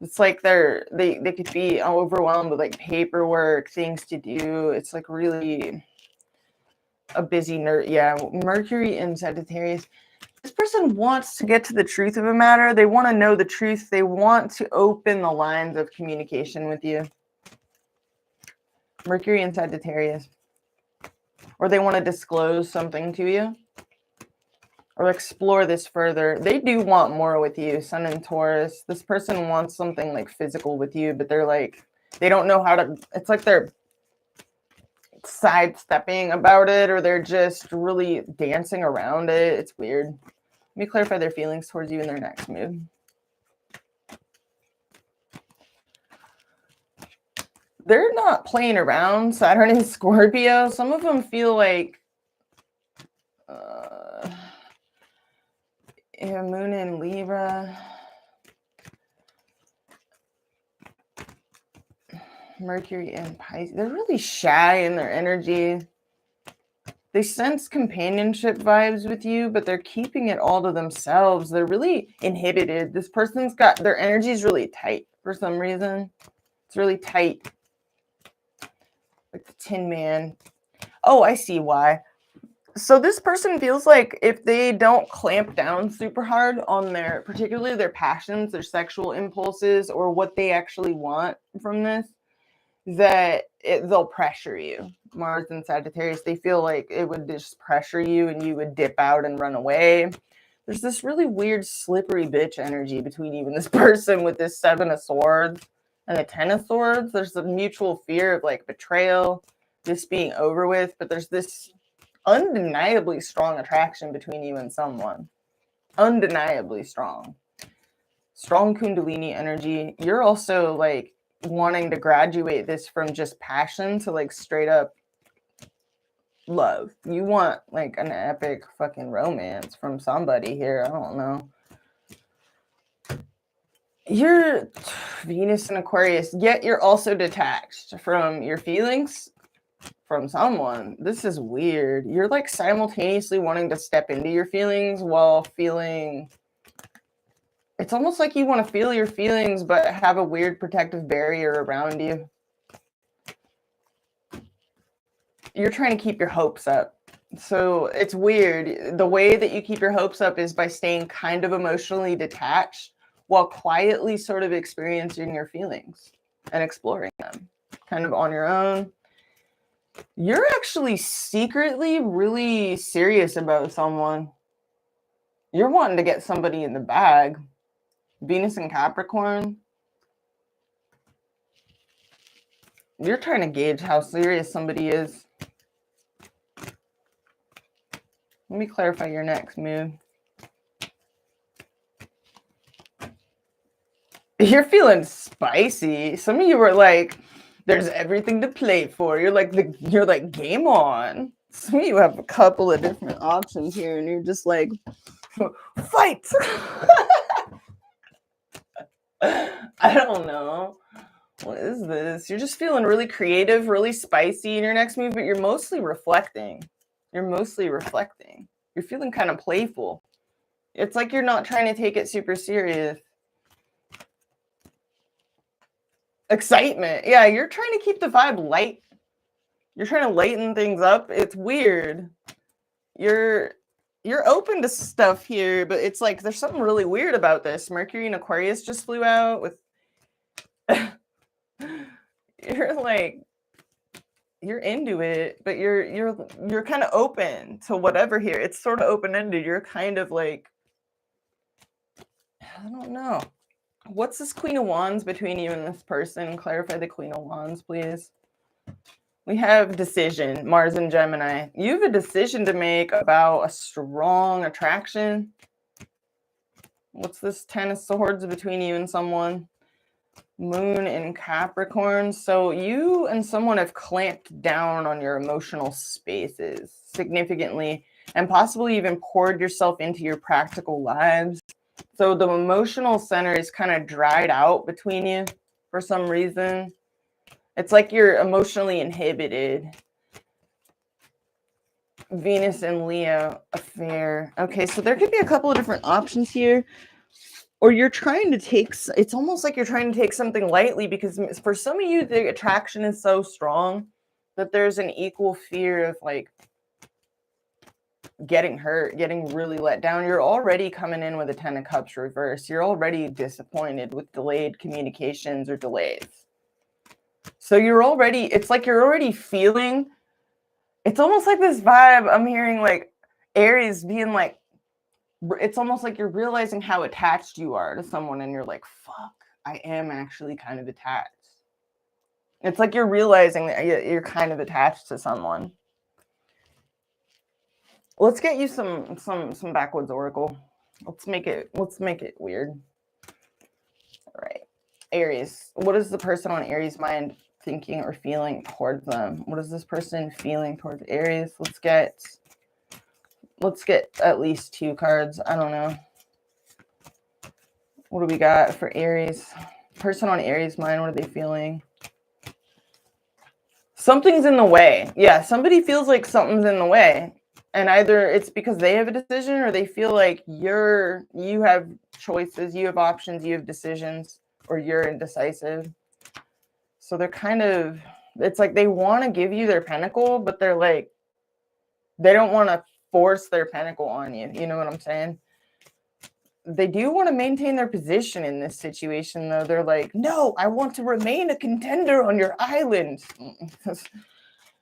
It's like they could be overwhelmed with like paperwork, things to do. It's like really a busy nerd. Yeah, Mercury in Sagittarius. This person wants to get to the truth of a matter. They want to know the truth. They want to open the lines of communication with you. Mercury in Sagittarius. Or they want to disclose something to you. Or explore this further. They do want more with you, Sun in Taurus. This person wants something like physical with you, but they're like, they don't know how to, it's like they're sidestepping about it, or they're just really dancing around it. It's weird. Let me clarify their feelings towards you in their next move. They're not playing around. Saturn in Scorpio. Some of them feel like Moon in Libra. Mercury in Pisces. They're really shy in their energy. They sense companionship vibes with you, but they're keeping it all to themselves. They're really inhibited. This person's got, their energy is really tight for some reason. It's really tight. Like the Tin Man. Oh, I see why. So this person feels like if they don't clamp down super hard on their, particularly their passions, their sexual impulses, or what they actually want from this, that they'll pressure you. Mars and Sagittarius, they feel like it would just pressure you and you would dip out and run away. There's this really weird slippery bitch energy between you and this person with this 7 of Swords and the 10 of Swords. There's a mutual fear of like betrayal, this being over with, but there's this undeniably strong attraction between you and someone. Undeniably strong. Strong Kundalini energy. You're also like wanting to graduate this from just passion to like straight up love. You want like an epic fucking romance from somebody here. I don't know. You're Venus and Aquarius, yet you're also detached from your feelings from someone. This is weird. You're like simultaneously wanting to step into your feelings while feeling, it's almost like you want to feel your feelings but have a weird protective barrier around you. You're trying to keep your hopes up. So it's weird. The way that you keep your hopes up is by staying kind of emotionally detached while quietly sort of experiencing your feelings and exploring them kind of on your own. You're actually secretly really serious about someone. You're wanting to get somebody in the bag. Venus and Capricorn. You're trying to gauge how serious somebody is. Let me clarify your next move. You're feeling spicy. Some of you were like, there's everything to play for. You're like, game on. Some of you have a couple of different options here, and you're just like, fight. I don't know. What is this? You're just feeling really creative, really spicy in your next move, but you're mostly reflecting. You're feeling kind of playful. It's like you're not trying to take it super serious. Excitement. Yeah, you're trying to keep the vibe light. You're trying to lighten things up. It's weird. You're open to stuff here, but it's like there's something really weird about this. Mercury in Aquarius just flew out with you're like you're into it, but you're kind of open to whatever here. It's sort of open-ended. You're kind of like I don't know. What's this Queen of Wands between you and this person? Clarify the Queen of Wands, please. We have decision, Mars and Gemini. You have a decision to make about a strong attraction. What's this Ten of Swords between you and someone? Moon in Capricorn. So you and someone have clamped down on your emotional spaces significantly and possibly even poured yourself into your practical lives. So the emotional center is kind of dried out between you for some reason. It's like you're emotionally inhibited. Venus and Leo affair. Okay, so there could be a couple of different options here. Or you're trying to take, it's almost like you're trying to take something lightly because for some of you, the attraction is so strong that there's an equal fear of like getting hurt, getting really let down. You're already coming in with a 10 of Cups reverse. You're already disappointed with delayed communications or delays. So you're already, it's like you're already feeling, it's almost like this vibe I'm hearing like Aries being like, it's almost like you're realizing how attached you are to someone and you're like, fuck, I am actually kind of attached. It's like you're realizing that you're kind of attached to someone. Let's get you some backwoods oracle. Let's make it weird. All right. Aries. What is the person on Aries' mind thinking or feeling towards them? What is this person feeling towards Aries? Let's get at least 2 cards. I don't know. What do we got for Aries? Person on Aries' mind, what are they feeling? Something's in the way. Yeah, somebody feels like something's in the way. And either it's because they have a decision or they feel like you have choices, you have options, you have decisions, or you're indecisive. So they're kind of, it's like they want to give you their pentacle, but they're like, they don't want to force their pentacle on you. You know what I'm saying? They do want to maintain their position in this situation, though. They're like, no, I want to remain a contender on your island. And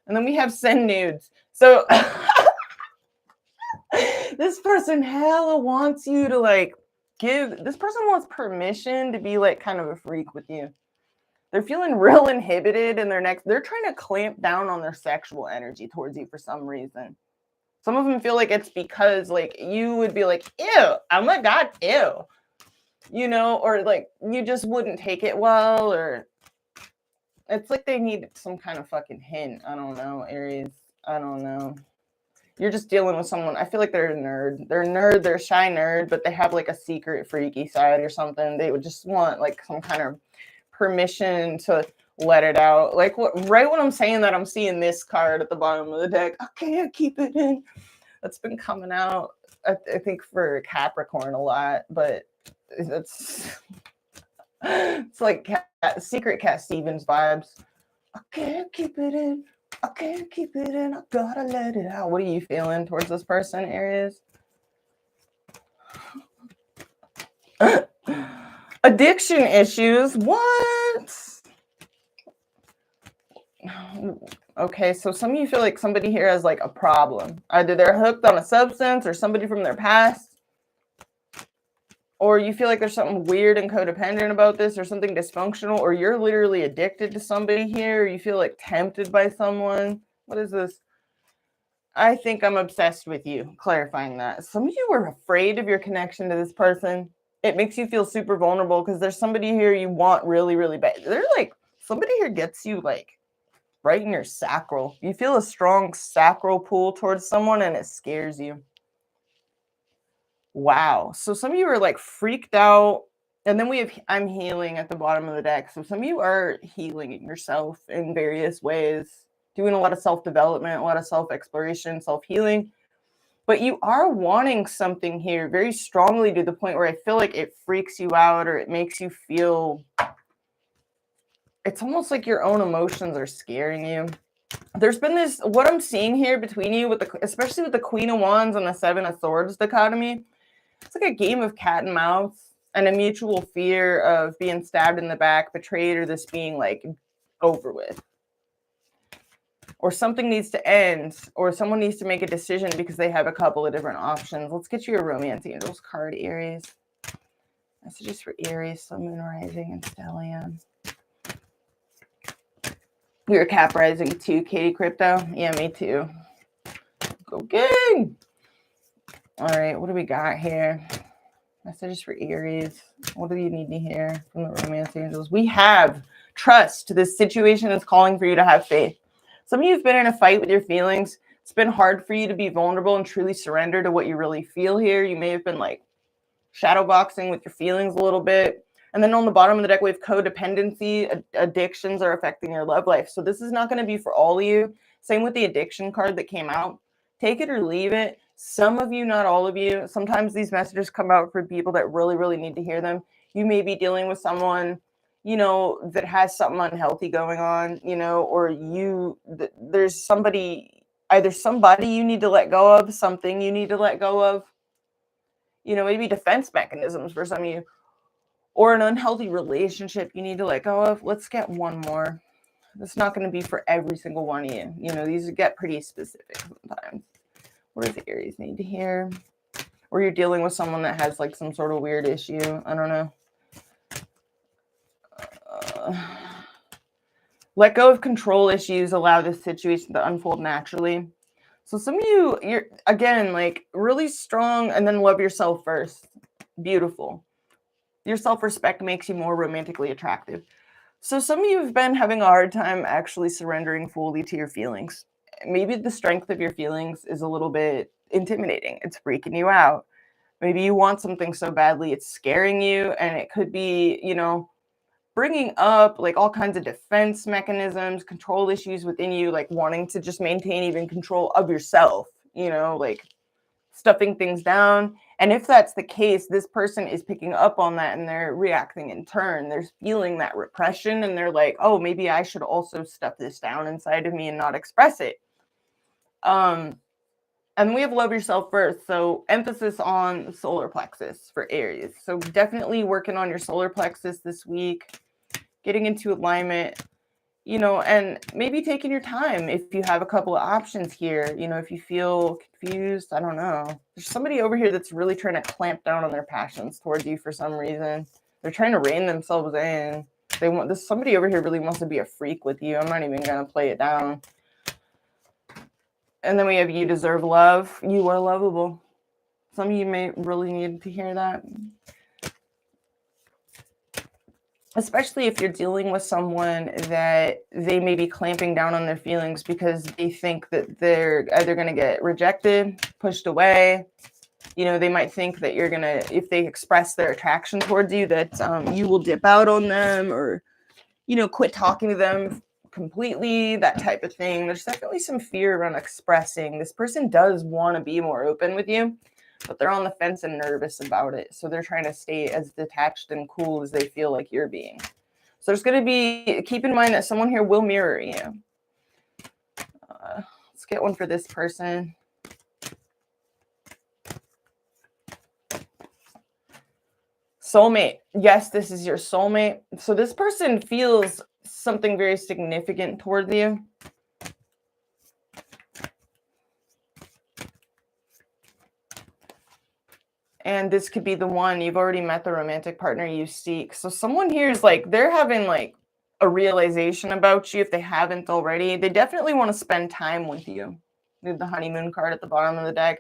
then we have send nudes. So this person hella wants you to like this person wants permission to be like kind of a freak with you. They're feeling real inhibited in they're trying to clamp down on their sexual energy towards you for some reason. Some of them feel like it's because like you would be like, ew, oh my God, ew. You know, or like you just wouldn't take it well, or it's like they need some kind of fucking hint. I don't know, Aries. I don't know. You're just dealing with someone. I feel like they're a nerd. They're a nerd. They're a shy nerd, but they have like a secret freaky side or something. They would just want like some kind of permission to let it out. Like right when I'm saying that, I'm seeing this card at the bottom of the deck. I can't keep it in. That's been coming out, I think, for Capricorn a lot, but it's like Secret Cat Stevens vibes. I can't keep it in. I can't keep it in, I gotta let it out. What are you feeling towards this person, Aries? Addiction issues? What? Okay, so some of you feel like somebody here has like a problem. Either they're hooked on a substance or somebody from their past, or you feel like there's something weird and codependent about this or something dysfunctional, or you're literally addicted to somebody here, or you feel like tempted by someone. What is this? I think I'm obsessed with you. Clarifying that. Some of you are afraid of your connection to this person. It makes you feel super vulnerable because there's somebody here you want really, really bad. They're like, somebody here gets you like right in your sacral. You feel a strong sacral pull towards someone and it scares you. Wow. So some of you are like freaked out. And then we have I'm healing at the bottom of the deck. So some of you are healing yourself in various ways, doing a lot of self-development, a lot of self-exploration, self-healing. But you are wanting something here very strongly to the point where I feel like it freaks you out or it makes you feel, it's almost like your own emotions are scaring you. There's been this, what I'm seeing here between you, with the, especially with the Queen of Wands and the Seven of Swords dichotomy, it's like a game of cat and mouse and a mutual fear of being stabbed in the back, betrayed, or this being like over with. Or something needs to end, or someone needs to make a decision because they have a couple of different options. Let's get you a Romance Angels card, Aries. Messages for Aries, Sun, Moon, Rising, and Stellium. You're a Cap Rising too, Katie Crypto? Yeah, me too. Go gang! All right, what do we got here? Messages for Aries. What do you need to hear from the Romance Angels? We have trust. This situation is calling for you to have faith. Some of you have been in a fight with your feelings. It's been hard for you to be vulnerable and truly surrender to what you really feel here. You may have been like shadow boxing with your feelings a little bit. And then on the bottom of the deck, we have codependency. Addictions are affecting your love life. So this is not going to be for all of you. Same with the addiction card that came out. Take it or leave it. Some of you, not all of you. Sometimes these messages come out for people that really, really need to hear them. You may be dealing with someone, you know, that has something unhealthy going on, you know, or there's somebody, either somebody you need to let go of, something you need to let go of, you know, maybe defense mechanisms for some of you, or an unhealthy relationship you need to let go of. Let's get one more. It's not going to be for every single one of you. You know, these get pretty specific sometimes. What does Aries need to hear? Or you're dealing with someone that has like some sort of weird issue. I don't know. Let go of control issues. Allow this situation to unfold naturally. So some of you, you're, again, like really strong, and then love yourself first. Beautiful. Your self-respect makes you more romantically attractive. So some of you have been having a hard time actually surrendering fully to your feelings. Maybe the strength of your feelings is a little bit intimidating. It's freaking you out. Maybe you want something so badly it's scaring you, and it could be, you know, bringing up like all kinds of defense mechanisms, control issues within you, like wanting to just maintain even control of yourself, you know, like stuffing things down. And if that's the case, this person is picking up on that and they're reacting in turn. They're feeling that repression and they're like, oh, maybe I should also stuff this down inside of me and not express it. And we have love yourself first. So emphasis on solar plexus for Aries. So definitely working on your solar plexus this week, getting into alignment, you know, and maybe taking your time if you have a couple of options here. You know, if you feel confused, I don't know. There's somebody over here that's really trying to clamp down on their passions towards you for some reason. They're trying to rein themselves in. They want this. Somebody over here really wants to be a freak with you. I'm not even going to play it down. And then we have you deserve love. You are lovable. Some of you may really need to hear that. Especially if you're dealing with someone that they may be clamping down on their feelings because they think that they're either going to get rejected, pushed away. You know, they might think that you're going to, if they express their attraction towards you, that you will dip out on them or, you know, quit talking to them completely, that type of thing. There's definitely some fear around expressing. This person does want to be more open with you, but they're on the fence and nervous about it. So they're trying to stay as detached and cool as they feel like you're being. So there's going to be, keep in mind that someone here will mirror you. Let's get one for this person. Soulmate. Yes, this is your soulmate. So this person feels something very significant toward you. And this could be the one. You've already met the romantic partner you seek. So someone here is like, they're having like a realization about you if they haven't already. They definitely want to spend time with you. There's the honeymoon card at the bottom of the deck.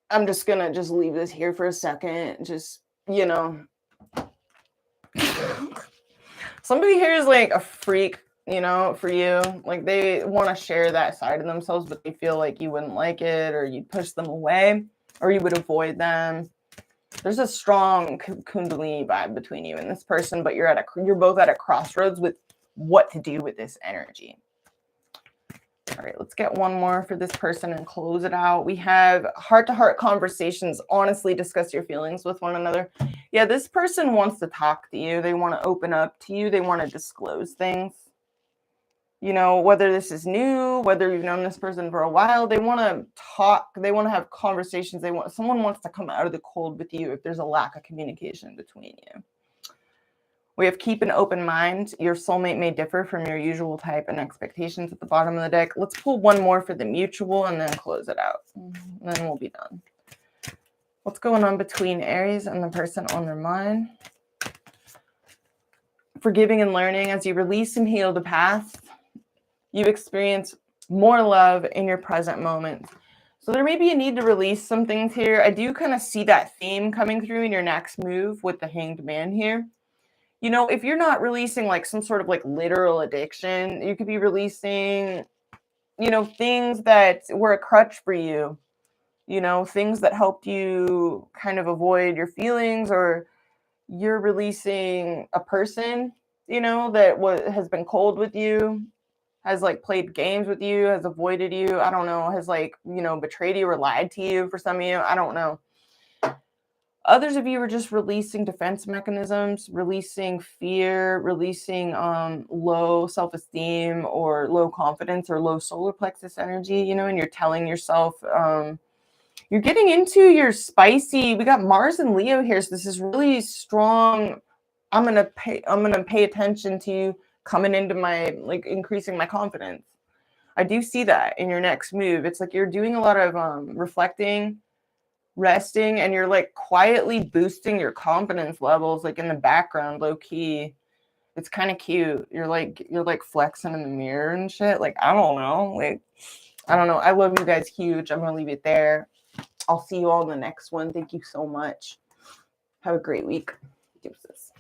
I'm just going to leave this here for a second. Just, you know. Somebody here is like a freak, you know, for you. Like they want to share that side of themselves, but they feel like you wouldn't like it, or you'd push them away, or you would avoid them. There's a strong kundalini vibe between you and this person, but you're both at a crossroads with what to do with this energy. All right, let's get one more for this person and close it out. We have heart-to-heart conversations. Honestly, discuss your feelings with one another. Yeah, this person wants to talk to you. They want to open up to you. They want to disclose things. You know, whether this is new, whether you've known this person for a while, they want to talk. They want to have conversations. Someone wants to come out of the cold with you if there's a lack of communication between you. We have keep an open mind. Your soulmate may differ from your usual type and expectations at the bottom of the deck. Let's pull one more for the mutual and then close it out. And then we'll be done. What's going on between Aries and the person on their mind? Forgiving and learning. As you release and heal the past, you experience more love in your present moment. So there may be a need to release some things here. I do kind of see that theme coming through in your next move with the Hanged Man here. You know, if you're not releasing like some sort of like literal addiction, you could be releasing, you know, things that were a crutch for you, you know, things that helped you kind of avoid your feelings, or you're releasing a person, you know, that has been cold with you, has like played games with you, has avoided you. I don't know, has like, you know, betrayed you or lied to you for some of you. I don't know. Others of you are just releasing defense mechanisms, releasing fear, releasing low self-esteem or low confidence or low solar plexus energy, you know, and you're telling yourself, you're getting into your spicy, we got Mars and Leo here, so this is really strong. I'm gonna pay attention to coming into my, like, increasing my confidence. I do see that in your next move. It's like you're doing a lot of reflecting, resting, and you're like quietly boosting your confidence levels, like in the background, low key. It's kind of cute. You're like flexing in the mirror and shit. Like, I don't know. Like, I don't know. I love you guys huge. I'm gonna leave it there. I'll see you all in the next one. Thank you so much. Have a great week. Deuces.